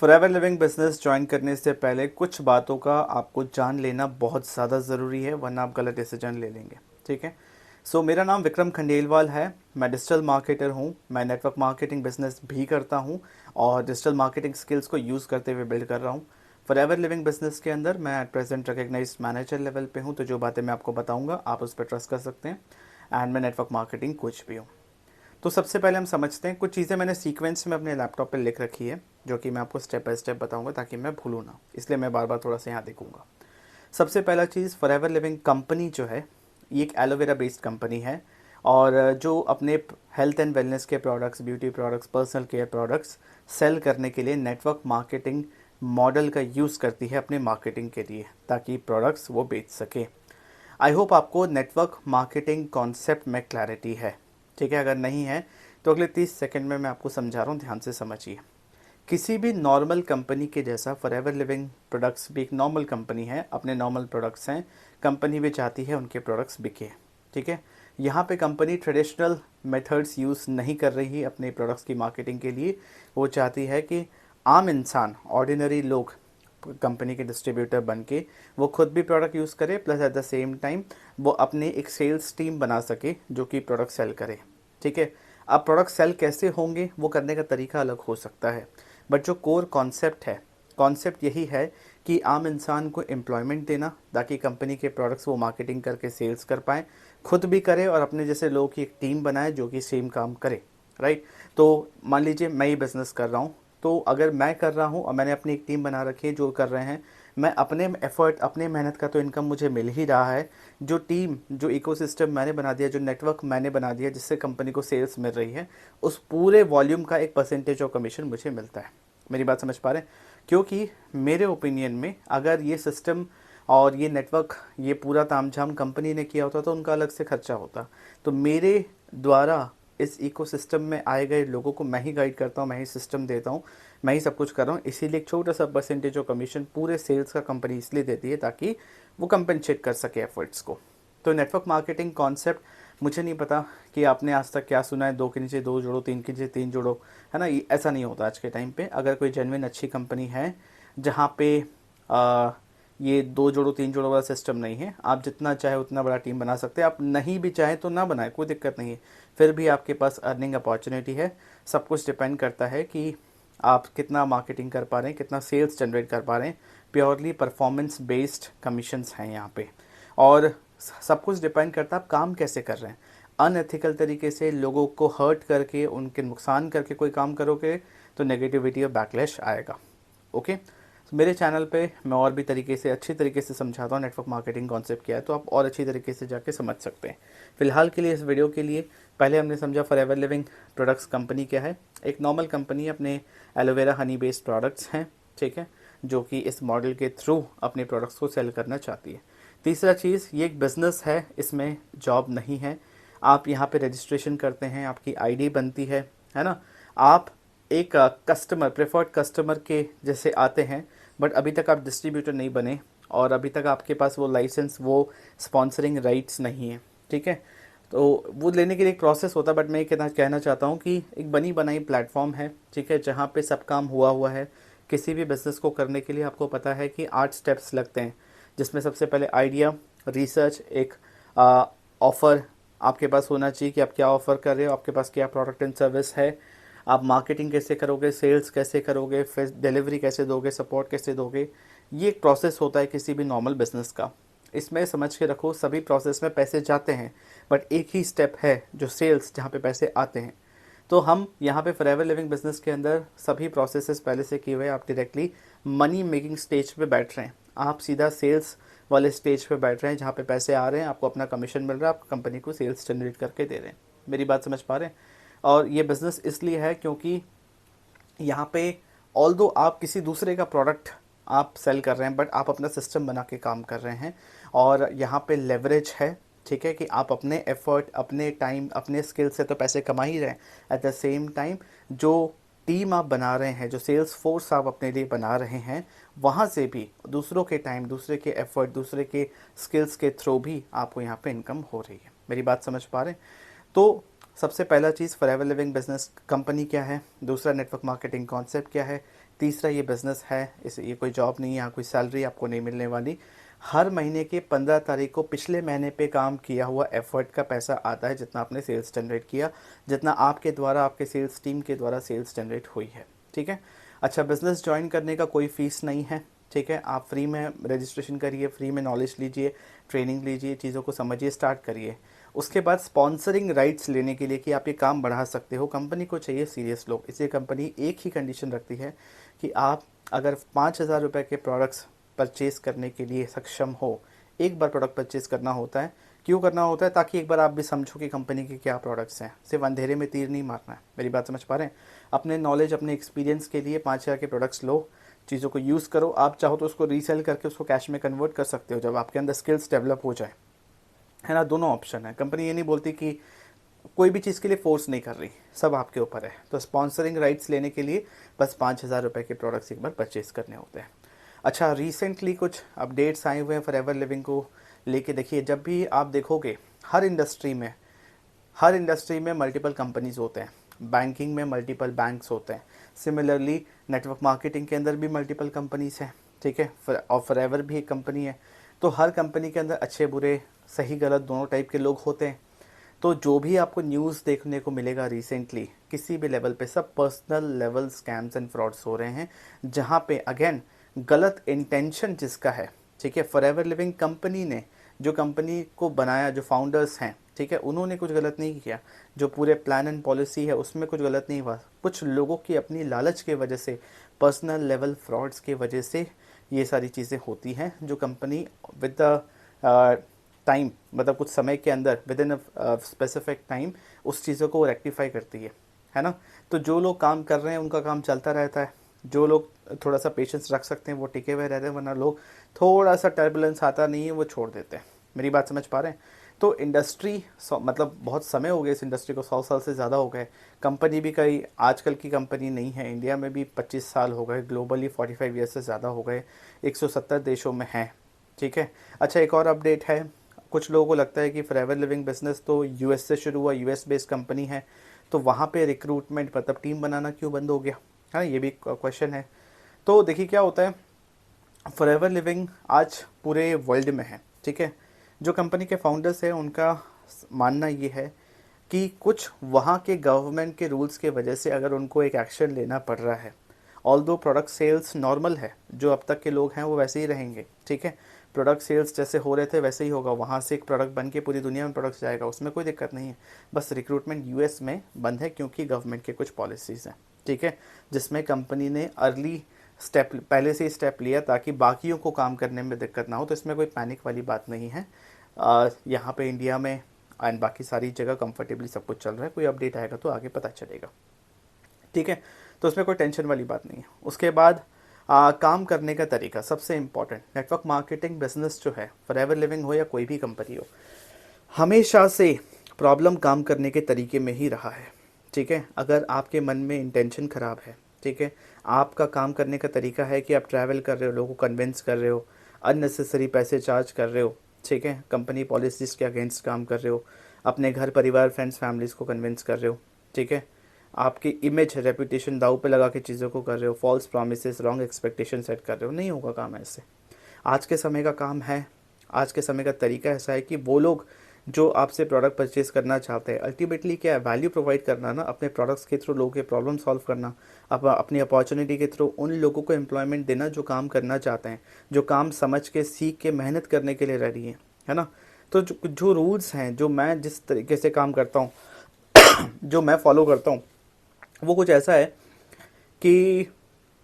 Forever living business join करने से पहले कुछ बातों का आपको जान लेना बहुत ज़्यादा ज़रूरी है, वरना आप गलत डिसीजन ले लेंगे। ठीक है। मेरा नाम विक्रम खंडेलवाल है। मैं डिजिटल मार्केटर हूँ। मैं नेटवर्क मार्केटिंग बिजनेस भी करता हूँ और डिजिटल मार्केटिंग स्किल्स को यूज़ करते हुए बिल्ड कर रहा हूँ। फॉरएवर लिविंग बिजनेस के अंदर मैं at present recognised manager level पे हूँ, तो जो बातें मैं आपको बताऊँगा आप उस पर ट्रस्ट कर सकते हैं। एंड मैं नेटवर्क मार्केटिंग कोच भी हूँ। तो सबसे पहले हम समझते हैं, कुछ चीज़ें मैंने सीक्वेंस में अपने लैपटॉप पे लिख रखी है जो कि मैं आपको स्टेप बाय स्टेप बताऊंगा ताकि मैं भूलूँ ना, इसलिए मैं बार बार थोड़ा सा यहाँ देखूंगा। सबसे पहला चीज़, फॉरएवर लिविंग कंपनी जो है ये एक एलोवेरा बेस्ड कंपनी है और जो अपने हेल्थ एंड वेलनेस के products, beauty products, personal care products sale करने के लिए नेटवर्क मार्केटिंग मॉडल का यूज़ करती है अपने मार्केटिंग के लिए, ताकि प्रोडक्ट्स वो बेच सके। आई होप आपको नेटवर्क मार्केटिंग कॉन्सेप्ट में क्लैरिटी है। ठीक है, अगर नहीं है तो अगले 30 सेकंड में मैं आपको समझा रहा हूँ, ध्यान से समझिए। किसी भी नॉर्मल कंपनी के जैसा फॉरएवर लिविंग प्रोडक्ट्स भी एक नॉर्मल कंपनी है, अपने नॉर्मल प्रोडक्ट्स हैं, कंपनी भी चाहती है उनके प्रोडक्ट्स बिके। ठीक है। यहाँ पे कंपनी ट्रेडिशनल मेथड्स यूज़ नहीं कर रही है अपने प्रोडक्ट्स की मार्केटिंग के लिए। वो चाहती है कि आम इंसान, ऑर्डिनरी लोग कंपनी के डिस्ट्रीब्यूटर बन के वो खुद भी प्रोडक्ट यूज़ करे, plus at the same time वो अपने एक सेल्स टीम बना सके जो कि प्रोडक्ट सेल करे। ठीक है। अब प्रोडक्ट सेल कैसे होंगे, वो करने का तरीका अलग हो सकता है, बट जो कोर कॉन्सेप्ट है, कॉन्सेप्ट यही है कि आम इंसान को एम्प्लॉयमेंट देना ताकि कंपनी के प्रोडक्ट्स वो मार्केटिंग करके सेल्स कर पाए, खुद भी करे और अपने जैसे लोगों की एक टीम बनाए जो कि सेम काम करे। राइट। तो मान लीजिए मैं ही बिज़नेस कर रहा हूँ, तो अगर मैं कर रहा हूँ और मैंने अपनी एक टीम बना रखी है जो कर रहे हैं, मैं अपने एफर्ट, अपने मेहनत का तो इनकम मुझे मिल ही रहा है। जो टीम, जो इकोसिस्टम मैंने बना दिया, जो नेटवर्क मैंने बना दिया जिससे कंपनी को सेल्स मिल रही है, उस पूरे वॉल्यूम का एक परसेंटेज ऑफ कमीशन मुझे मिलता है। मेरी बात समझ पा रहे हैं? क्योंकि मेरे ओपिनियन में अगर ये सिस्टम और ये नेटवर्क, ये पूरा तामझाम कंपनी ने किया होता तो उनका अलग से खर्चा होता। तो मेरे द्वारा इस इकोसिस्टम में आए गए लोगों को मैं ही गाइड करता हूँ, मैं ही सिस्टम देता हूँ, मैं ही सब कुछ कर रहा हूँ, इसीलिए एक छोटा सा परसेंटेज ऑफ कमीशन पूरे सेल्स का कंपनी इसलिए देती है ताकि वो कंपनसेट कर सके एफर्ट्स को। तो नेटवर्क मार्केटिंग कॉन्सेप्ट, मुझे नहीं पता कि आपने आज तक क्या सुना है, दो के नीचे दो जोड़ो, तीन के नीचे तीन जोड़ो, है ना, ये ऐसा नहीं होता आज के टाइम पे। अगर कोई जेन्युइन अच्छी कंपनी है जहाँ पे आ, ये दो जोड़ो तीन जोड़ो वाला सिस्टम नहीं है, आप जितना चाहे उतना बड़ा टीम बना सकते हैं, आप नहीं भी चाहे तो ना बनाए, कोई दिक्कत नहीं है, फिर भी आपके पास अर्निंग अपॉर्चुनिटी है। सब कुछ डिपेंड करता है कि आप कितना मार्केटिंग कर पा रहे हैं, कितना सेल्स जनरेट कर पा रहे हैं। प्योरली परफॉर्मेंस बेस्ड कमीशंस हैं यहाँ पे। और सब कुछ डिपेंड करता है आप काम कैसे कर रहे हैं। अनएथिकल तरीके से लोगों को हर्ट करके, उनके नुकसान करके कोई काम करोगे तो नेगेटिविटी और बैकलैश आएगा। ओके। तो मेरे चैनल पे मैं और भी तरीके से, अच्छी तरीके से समझाता हूँ नेटवर्क मार्केटिंग कॉन्सेप्ट क्या है, तो आप और अच्छी तरीके से जाके समझ सकते हैं। फिलहाल के लिए इस वीडियो के लिए पहले हमने समझा फॉरएवर लिविंग प्रोडक्ट्स कंपनी क्या है। एक नॉर्मल कंपनी है, अपने एलोवेरा हनी बेस्ड प्रोडक्ट्स हैं। ठीक है। जो कि इस मॉडल के थ्रू अपने प्रोडक्ट्स को सेल करना चाहती है। तीसरा चीज़, ये एक बिज़नेस है, इसमें जॉब नहीं है। आप यहाँ पे रजिस्ट्रेशन करते हैं, आपकी आईडी बनती है ना। आप एक कस्टमर, प्रेफर्ड कस्टमर के जैसे आते हैं, बट अभी तक आप डिस्ट्रीब्यूटर नहीं बने और अभी तक आपके पास वो लाइसेंस, वो स्पॉन्सरिंग राइट्स नहीं है। ठीक है। तो वो लेने के लिए एक प्रोसेस होता है, बट मैं ये कहना चाहता हूँ कि एक बनी बनाई प्लेटफॉर्म है। ठीक है। जहाँ पे सब काम हुआ हुआ है। किसी भी बिज़नेस को करने के लिए आपको पता है कि 8 स्टेप्स लगते हैं, जिसमें सबसे पहले आइडिया, रिसर्च, एक ऑफ़र आपके पास होना चाहिए कि आप क्या ऑफ़र कर रहे हो, आपके पास क्या प्रोडक्ट एंड सर्विस है, आप मार्केटिंग कैसे करोगे, सेल्स कैसे करोगे, फिर डिलीवरी कैसे दोगे, सपोर्ट कैसे दोगे। ये एक प्रोसेस होता है किसी भी नॉर्मल बिजनेस का। इसमें समझ के रखो, सभी प्रोसेस में पैसे जाते हैं, बट एक ही स्टेप है जो सेल्स, जहाँ पे पैसे आते हैं। तो हम यहाँ पे फॉरएवर लिविंग बिजनेस के अंदर सभी प्रोसेसेस पहले से किए हुए, आप डायरेक्टली मनी मेकिंग स्टेज पे बैठ रहे हैं, आप सीधा सेल्स वाले स्टेज पे बैठ रहे हैं जहाँ पे पैसे आ रहे हैं, आपको अपना कमीशन मिल रहा है, आप कंपनी को सेल्स जनरेट करके दे रहे हैं। मेरी बात समझ पा रहे हैं? और ये बिज़नेस इसलिए है क्योंकि यहाँ पे ऑल्दो आप किसी दूसरे का प्रोडक्ट आप सेल कर रहे हैं, बट आप अपना सिस्टम बना के काम कर रहे हैं और यहाँ पे लेवरेज है। ठीक है। कि आप अपने एफर्ट, अपने टाइम, अपने स्किल से तो पैसे कमा ही रहे हैं, एट द सेम टाइम जो टीम आप बना रहे हैं, जो सेल्स फोर्स आप अपने लिए बना रहे हैं, वहाँ से भी दूसरों के टाइम, दूसरे के एफर्ट, दूसरे के स्किल्स के थ्रू भी आपको यहाँ पे इनकम हो रही है। मेरी बात समझ पा रहे हैं? तो सबसे पहला चीज़, फॉरएवर लिविंग बिजनेस कंपनी क्या है, दूसरा नेटवर्क मार्केटिंग कॉन्सेप्ट क्या है, तीसरा ये बिज़नेस है, इसे ये कोई जॉब नहीं है, यहाँ कोई सैलरी आपको नहीं मिलने वाली। हर महीने की 15 तारीख को पिछले महीने पे काम किया हुआ एफर्ट का पैसा आता है, जितना आपने सेल्स जनरेट किया, जितना आपके द्वारा आपके सेल्स टीम के द्वारा सेल्स जनरेट हुई है। ठीक है। अच्छा, बिज़नेस ज्वाइन करने का कोई फ़ीस नहीं है। ठीक है, आप फ्री में रजिस्ट्रेशन करिए, फ्री में नॉलेज लीजिए, ट्रेनिंग लीजिए, चीज़ों को समझिए, स्टार्ट करिए। उसके बाद स्पॉन्सरिंग राइट्स लेने के लिए कि आप ये काम बढ़ा सकते हो, कंपनी को चाहिए सीरियस लोग। इसलिए कंपनी एक ही कंडीशन रखती है कि आप अगर 5,000 रुपये के प्रोडक्ट्स परचेज़ करने के लिए सक्षम हो, एक बार प्रोडक्ट परचेज़ करना होता है। क्यों करना होता है? ताकि एक बार आप भी समझो कि कंपनी के क्या प्रोडक्ट्स हैं। सिर्फ अंधेरे में तीर नहीं मारना है। मेरी बात समझ पा रहे हैं? अपने नॉलेज, अपने एक्सपीरियंस के लिए 5,000 के प्रोडक्ट्स लो, चीज़ों को यूज़ करो। आप चाहो तो उसको रीसेल करके उसको कैश में कन्वर्ट कर सकते हो जब आपके अंदर स्किल्स डेवलप हो जाए, है ना। दोनों ऑप्शन है। कंपनी ये नहीं बोलती कि कोई भी चीज़ के लिए फोर्स नहीं कर रही, सब आपके ऊपर है। तो स्पॉन्सरिंग राइट्स लेने के लिए बस 5,000 रुपये के प्रोडक्ट्स एक बार परचेज करने होते हैं। अच्छा, रिसेंटली कुछ अपडेट्स आए हुए हैं फॉरएवर लिविंग को लेके। देखिए, जब भी आप देखोगे हर इंडस्ट्री में मल्टीपल कंपनीज होते हैं। बैंकिंग में मल्टीपल बैंक्स होते हैं। सिमिलरली नेटवर्क मार्केटिंग के अंदर भी मल्टीपल कंपनीज हैं। ठीक है, और फॉरएवर भी एक कंपनी है। तो हर कंपनी के अंदर अच्छे बुरे, सही गलत दोनों टाइप के लोग होते हैं। तो जो भी आपको न्यूज़ देखने को मिलेगा रिसेंटली किसी भी लेवल पे, सब personal level scams and frauds हो रहे हैं, जहाँ पे अगेन गलत इंटेंशन जिसका है। ठीक है, फॉरएवर लिविंग कंपनी ने, जो कंपनी को बनाया, जो फाउंडर्स हैं, ठीक है, उन्होंने कुछ गलत नहीं किया। जो पूरे प्लान एंड पॉलिसी है उसमें कुछ गलत नहीं हुआ। कुछ लोगों की अपनी लालच के वजह से, पर्सनल लेवल फ्रॉड्स के वजह से ये सारी चीज़ें होती हैं, जो कंपनी विद द टाइम, मतलब कुछ समय के अंदर, विद इन स्पेसिफिक टाइम, उस चीज़ों को रेक्टिफाई करती है ना। तो जो लोग काम कर रहे हैं उनका काम चलता रहता है। जो लोग थोड़ा सा पेशेंस रख सकते हैं वो टिके हुए रहते हैं, वरना लोग थोड़ा सा टर्बुलेंस आता नहीं है वो छोड़ देते हैं। मेरी बात समझ पा रहे हैं? तो इंडस्ट्री मतलब बहुत समय हो गया इस इंडस्ट्री को, 100 साल से ज़्यादा हो गए। कंपनी भी कई आजकल की कंपनी नहीं है। इंडिया में भी 25 साल हो गए, ग्लोबली 45 ईयर्स से ज़्यादा हो गए, 170 देशों में हैं। ठीक है। अच्छा, एक और अपडेट है। कुछ लोगों को लगता है कि फॉरएवर लिविंग बिजनेस तो यूएस से शुरू हुआ, यूएस बेस्ड कंपनी है, तो वहाँ पे रिक्रूटमेंट मतलब टीम बनाना क्यों बंद हो गया, है ना। ये भी क्वेश्चन है। तो देखिए क्या होता है, फॉरएवर लिविंग आज पूरे वर्ल्ड में है। ठीक है। जो कंपनी के फाउंडर्स हैं उनका मानना ये है कि कुछ वहाँ के गवर्नमेंट के रूल्स के वजह से अगर उनको एक एक्शन लेना पड़ रहा है, ऑल्दो प्रोडक्ट सेल्स नॉर्मल है, जो अब तक के लोग हैं वो वैसे ही रहेंगे। ठीक है, प्रोडक्ट सेल्स जैसे हो रहे थे वैसे ही होगा। वहाँ से एक प्रोडक्ट बन के पूरी दुनिया में प्रोडक्ट्स जाएगा, उसमें कोई दिक्कत नहीं है। बस रिक्रूटमेंट यूएस में बंद है क्योंकि गवर्नमेंट के कुछ पॉलिसीज़ हैं। ठीक है, जिसमें कंपनी ने अर्ली स्टेप, पहले से ही स्टेप लिया ताकि बाकियों को काम करने में दिक्कत ना हो। तो इसमें कोई पैनिक वाली बात नहीं है। यहाँ पे इंडिया में एंड बाकी सारी जगह कंफर्टेबली सब कुछ चल रहा है। कोई अपडेट आएगा तो आगे पता चलेगा। ठीक है, तो उसमें कोई टेंशन वाली बात नहीं है। उसके बाद काम करने का तरीका सबसे इम्पॉर्टेंट। नेटवर्क मार्केटिंग बिजनेस जो है, फॉरएवर लिविंग हो या कोई भी कंपनी हो, हमेशा से प्रॉब्लम काम करने के तरीके में ही रहा है। ठीक है, अगर आपके मन में इंटेंशन ख़राब है, ठीक है, आपका काम करने का तरीका है कि आप ट्रैवल कर रहे हो, लोगों को कन्विंस कर रहे हो, अननेसेसरी पैसे चार्ज कर रहे हो, ठीक है, कंपनी पॉलिसीज़ के अगेंस्ट काम कर रहे हो, अपने घर परिवार फ्रेंड्स फैमिलीज़ को कन्विंस कर रहे हो, ठीक है, आपकी इमेज रेपुटेशन दाव पे लगा के चीज़ों को कर रहे हो, false promises, wrong expectation set कर रहे हो, नहीं होगा काम ऐसे। आज के समय का काम है, आज के समय का तरीका ऐसा है कि वो लोग जो आपसे प्रोडक्ट परचेज करना चाहते हैं, अल्टीमेटली क्या है, वैल्यू प्रोवाइड करना ना, अपने प्रोडक्ट्स के थ्रू लोगों के प्रॉब्लम सॉल्व करना, अपनी अपॉर्चुनिटी के थ्रू उन लोगों को एम्प्लॉयमेंट देना जो काम करना चाहते हैं, जो काम समझ के सीख के मेहनत करने के लिए रेडी हैं, है ना। तो जो रूल्स हैं, जो मैं जिस तरीके से काम करता हूँ जो मैं फॉलो करता हूँ, वो कुछ ऐसा है कि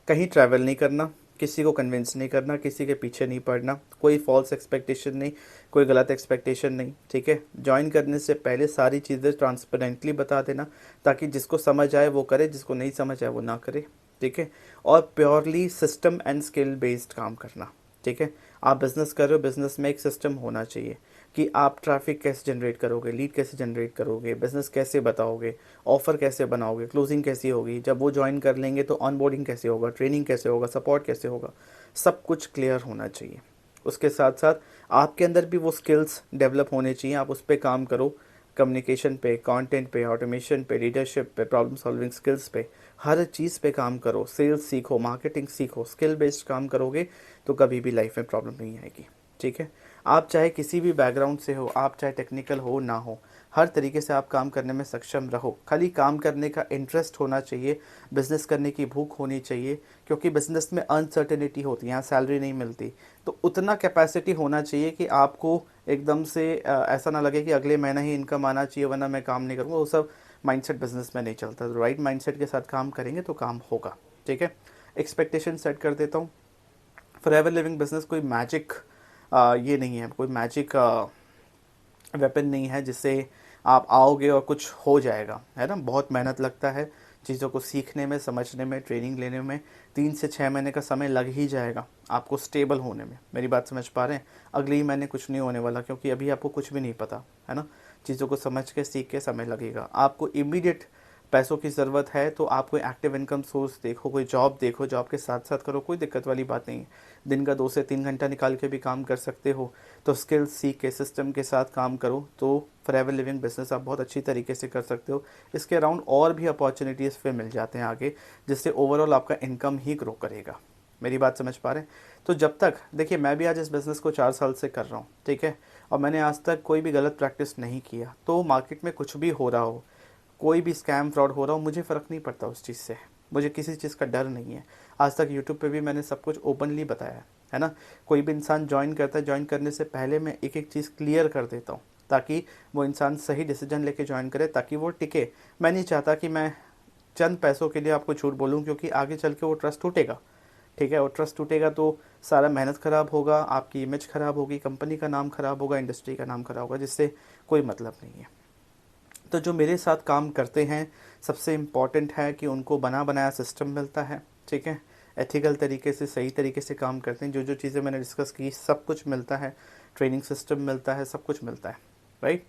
कहीं ट्रैवल नहीं करना, किसी को कन्विंस नहीं करना, किसी के पीछे नहीं पड़ना, कोई फॉल्स एक्सपेक्टेशन नहीं, कोई गलत एक्सपेक्टेशन नहीं। ठीक है, ज्वाइन करने से पहले सारी चीज़ें ट्रांसपेरेंटली बता देना ताकि जिसको समझ आए वो करे, जिसको नहीं समझ आए वो ना करे। ठीक है, और purely system and skill based काम करना। ठीक है, आप बिज़नेस कर रहे हो, बिज़नेस में एक सिस्टम होना चाहिए कि आप ट्रैफिक कैसे जनरेट करोगे, लीड कैसे जनरेट करोगे, बिज़नेस कैसे बताओगे, ऑफ़र कैसे बनाओगे, क्लोजिंग कैसी होगी, जब वो ज्वाइन कर लेंगे तो ऑनबोर्डिंग कैसे होगा, ट्रेनिंग कैसे होगा, सपोर्ट कैसे होगा, सब कुछ क्लियर होना चाहिए। उसके साथ साथ आपके अंदर भी वो स्किल्स डेवलप होने चाहिए, आप उस पर काम करो। कम्युनिकेशन पे, कंटेंट पे, ऑटोमेशन पे, लीडरशिप पे, प्रॉब्लम सॉल्विंग स्किल्स पे, हर चीज़ पे काम करो। सेल्स सीखो, मार्केटिंग सीखो, स्किल बेस्ड काम करोगे तो कभी भी लाइफ में प्रॉब्लम नहीं आएगी। ठीक है, आप चाहे किसी भी बैकग्राउंड से हो, आप चाहे टेक्निकल हो ना हो, हर तरीके से आप काम करने में सक्षम रहो। खाली काम करने का इंटरेस्ट होना चाहिए, बिजनेस करने की भूख होनी चाहिए, क्योंकि बिजनेस में अनसर्टेनिटी होती है, यहाँ सैलरी नहीं मिलती। तो उतना कैपेसिटी होना चाहिए कि आपको एकदम से ऐसा ना लगे कि अगले महीना ही इनकम आना चाहिए वरना मैं काम नहीं करूँगा। वो सब माइंडसेट बिजनेस में नहीं चलता। तो राइट माइंडसेट के साथ काम करेंगे तो काम होगा। ठीक है, एक्सपेक्टेशन सेट कर देता हूँ। फॉरएवर लिविंग बिजनेस कोई मैजिक ये नहीं है, कोई मैजिक वेपन नहीं है जिससे आप आओगे और कुछ हो जाएगा, है ना। बहुत मेहनत लगता है चीज़ों को सीखने में, समझने में, ट्रेनिंग लेने में। 3 से 6 महीने का समय लग ही जाएगा आपको स्टेबल होने में। मेरी बात समझ पा रहे हैं? अगले ही महीने कुछ नहीं होने वाला, क्योंकि अभी आपको कुछ भी नहीं पता, है ना। चीज़ों को समझ के, सीख के समय लगेगा। आपको इमीडिएट पैसों की ज़रूरत है तो आप कोई एक्टिव इनकम सोर्स देखो, कोई जॉब देखो, जॉब के साथ साथ करो, कोई दिक्कत वाली बात नहीं है। दिन का 2 से 3 घंटा निकाल के भी काम कर सकते हो। तो स्किल्स सीख के, सिस्टम के साथ काम करो तो फॉरएवर लिविंग बिजनेस आप बहुत अच्छी तरीके से कर सकते हो। इसके अराउंड और भी अपॉर्चुनिटीज़ फिर मिल जाते हैं आगे, जिससे ओवरऑल आपका इनकम ही ग्रो करेगा। मेरी बात समझ पा रहे हैं? तो जब तक, देखिए मैं भी आज इस बिज़नेस को 4 साल से कर रहा हूँ, ठीक है, और मैंने आज तक कोई भी गलत प्रैक्टिस नहीं किया। तो मार्केट में कुछ भी हो रहा हो, कोई भी स्कैम फ्रॉड हो रहा हो, मुझे फ़र्क नहीं पड़ता उस चीज़ से। मुझे किसी चीज़ का डर नहीं है। आज तक यूट्यूब पे भी मैंने सब कुछ ओपनली बताया है ना। कोई भी इंसान ज्वाइन करता है, ज्वाइन करने से पहले मैं एक एक चीज़ क्लियर कर देता हूँ, ताकि वो इंसान सही डिसीजन लेके ज्वाइन करे, ताकि वो टिके। मैं नहीं चाहता कि मैं चंद पैसों के लिए आपको झूठ बोलूँ, क्योंकि आगे चल के वो ट्रस्ट टूटेगा। ठीक है, वो ट्रस्ट टूटेगा तो सारा मेहनत ख़राब होगा, आपकी इमेज ख़राब होगी, कंपनी का नाम ख़राब होगा, इंडस्ट्री का नाम ख़राब होगा, जिससे कोई मतलब नहीं है। तो जो मेरे साथ काम करते हैं, सबसे इम्पॉर्टेंट है कि उनको बना बनाया सिस्टम मिलता है। ठीक है, एथिकल तरीके से, सही तरीके से काम करते हैं। जो जो चीज़ें मैंने डिस्कस की सब कुछ मिलता है, ट्रेनिंग सिस्टम मिलता है, सब कुछ मिलता है। राइट,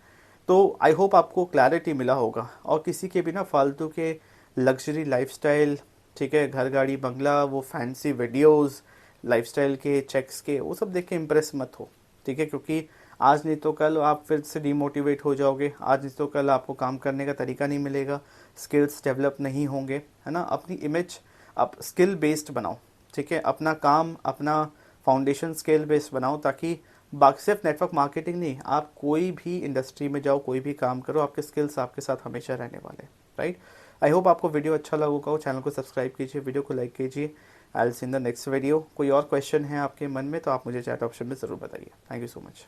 तो आई होप आपको क्लैरिटी मिला होगा। और किसी के भी ना फालतू के लग्जरी लाइफस्टाइल, ठीक है, घर गाड़ी बंगला, वो फैंसी वीडियोस, लाइफस्टाइल के चेक्स के, वो सब देख के इम्प्रेस मत हो। ठीक है, क्योंकि आज नहीं तो कल आप फिर से डिमोटिवेट हो जाओगे। आज नहीं तो कल आपको काम करने का तरीका नहीं मिलेगा, स्किल्स डेवलप नहीं होंगे, है ना। अपनी इमेज आप स्किल बेस्ड बनाओ। ठीक है, अपना काम, अपना फाउंडेशन स्किल बेस्ड बनाओ, ताकि बाकी सिर्फ नेटवर्क मार्केटिंग नहीं, आप कोई भी इंडस्ट्री में जाओ, कोई भी काम करो, आपके स्किल्स आपके साथ हमेशा रहने वाले। राइट, आई होप आपको वीडियो अच्छा लगा हो। चैनल को सब्सक्राइब कीजिए, वीडियो को लाइक कीजिए। I will see in the next video. कोई और क्वेश्चन है आपके मन में तो आप मुझे चैट ऑप्शन में ज़रूर बताइए। Thank you so much.